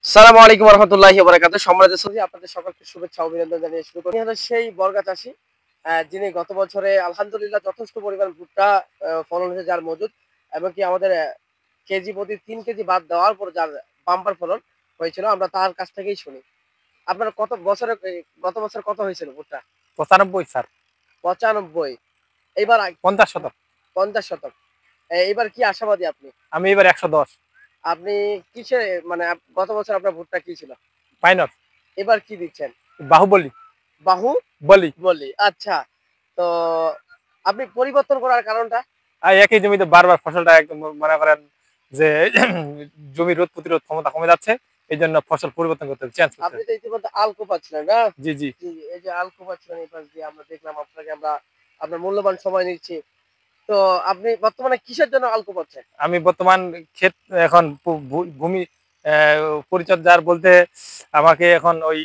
আসসালামু আলাইকুম ওয়া রাহমাতুল্লাহি ওয়া বারাকাতুহু। সম্মানিত শ্রোতা, আপনাদের সকলকে শুভেচ্ছা ও অভিনন্দন জানিয়ে শুরু করি। হলো সেই বরগা চাষী যিনি গত বছরে আলহামদুলিল্লাহ যথেষ্ট পরিমাণ ভুট্টা ফলন হয়েছে যার মজুদ, এবং কি আমাদের কেজি প্রতি ৩ কেজি বাদ দেওয়ার পর যার বাম্পার ফলন হয়েছিল, আমরা তার কাছ থেকেই শুনি। আপনার কত বছরে গত বছর কত হয়েছিল ভুট্টা? ৯৫ স্যার। ৯৫। এইবার ৫০ শতক। ৫০ শতক। এইবার কি আশাবাদী আপনি? আমি এবার ১১০। আপনি কিসে মানে গত বছর আপনার ভুট্টা কি ছিল? মাইনর। এবার কি দিচ্ছেন? বাহুবলী। বাহু বলি। বলি। আচ্ছা। তো আপনি পরিবর্তন করার কারণটা? একই জমিতে বারবার ফসলটা একদম মনে করেন যে জমির রোদ প্রতিরোধ ক্ষমতা কমে যাচ্ছে। এজন্য ফসল পরিবর্তন করতে হবে, চেঞ্জ করতে আপনি হবে। তো ইতিমধ্যে আলকোপা ছিলেন, না? জি, জি। জি, এই যে আলকোপা ছিলেন এই পাশ দিয়ে আমরা দেখলাম আপনাকে, আমরা আপনার মূল্যবান সময় নিচ্ছি। তো আপনি বর্তমানে কিসের জন্য আলকোপা করছেন? আমি বর্তমান ক্ষেত এখন ভূমি অ্যা পরিচর্যার বলতে আমাকে এখন ওই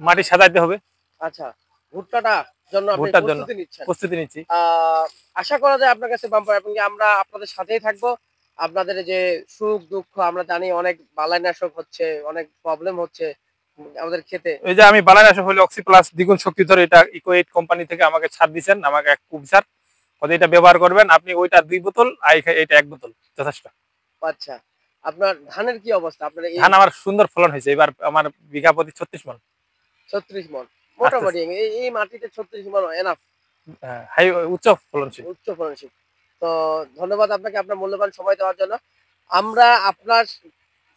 মাটি সাজাইতে হবে আচ্ছা, ভুট্টাটার জন্য আপনি ভুট্টার জন্য প্রস্তুতি নিচ্ছেন। প্রস্তুতি নিচ্ছি। আ আশা করা যায় আপনার কাছে বাম্পার, এবং কি আমরা আপনাদের সাথেই থাকবো। আপনাদের এই যে সুখ-দুঃখ আমরা জানি, অনেক বালাইনাশক হচ্ছে, অনেক প্রবলেম হচ্ছে আমাদের ক্ষেতে। এই যে আমি বালানাশক হলো অক্সি প্লাস দ্বিগুণ শক্তি ধরে, এটা ইকোয়েট কোম্পানি থেকে আমাকে ছাড় দিয়েছেন, আমাকে এক কুব ছাড়। ওদের এটা ব্যবহার করবেন আপনি, ওইটা ২ বোতল আর এটা ১ বোতল যথেষ্ট। আচ্ছা। আপনার ধানের কি অবস্থা? আপনার এই ধান আমার সুন্দর ফলন হয়েছে। এবার আমার বিঘা প্রতি ৩৬ মণ। ৩৬ মণ। আস্তে, মোটামুটি আস্তে এই মাটিতে ৩৬ মণ এনাফ, হাই উচ্চ ফলনশীল। উচ্চ ফলনশীল। তো ধন্যবাদ আপনাকে আপনার মূল্যবান সময় দেওয়ার জন্য। আমরা আপনার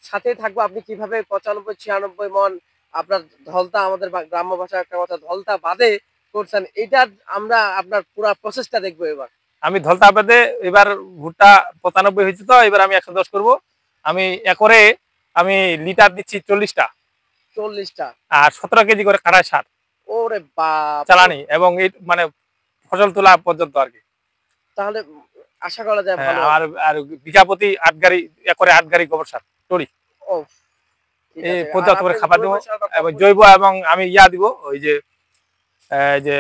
সাথেই থাকবো। আপনি কিভাবে ৯৫-৯৬ মণ আপনার ধলতা, আমাদের গ্রাম্য ভাষায় একটা কথা ধলতা বাদে করছেন, এইটার আমরা আপনার পুরা প্রসেসটা দেখবো এবার। আমি ধলতা বাদে এবার ভুট্টা ৯৫ হয়েছে, তো এবার আমি ১১০ করব। আমি একরে আমি লিটার দিচ্ছি ৪০ টা ৪০ টা। আর ১৭ কেজি করে কাড়ায় সার ওরে বাপ! চালানি, এবং এই মানে ফসল তোলা পর্যন্ত আরকি। তাহলে আশা করা যায় হ্যাঁ, ভালো আর হবে। আর বিঘা প্রতি ৮ গাড়ি, একরে ৮ গাড়ি গোবর সার টরি। ওফ! ঠিক এই আছে। আর পর্যাপ্ত আপনি করে খাবার জৈব দেবো সার বা এবং কম্পোস্ট জৈব, এবং আমি দিব ওই যে যে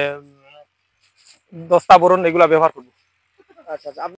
দস্তা বোরন এগুলা ব্যবহার করবো। আচ্ছা, আচ্ছা।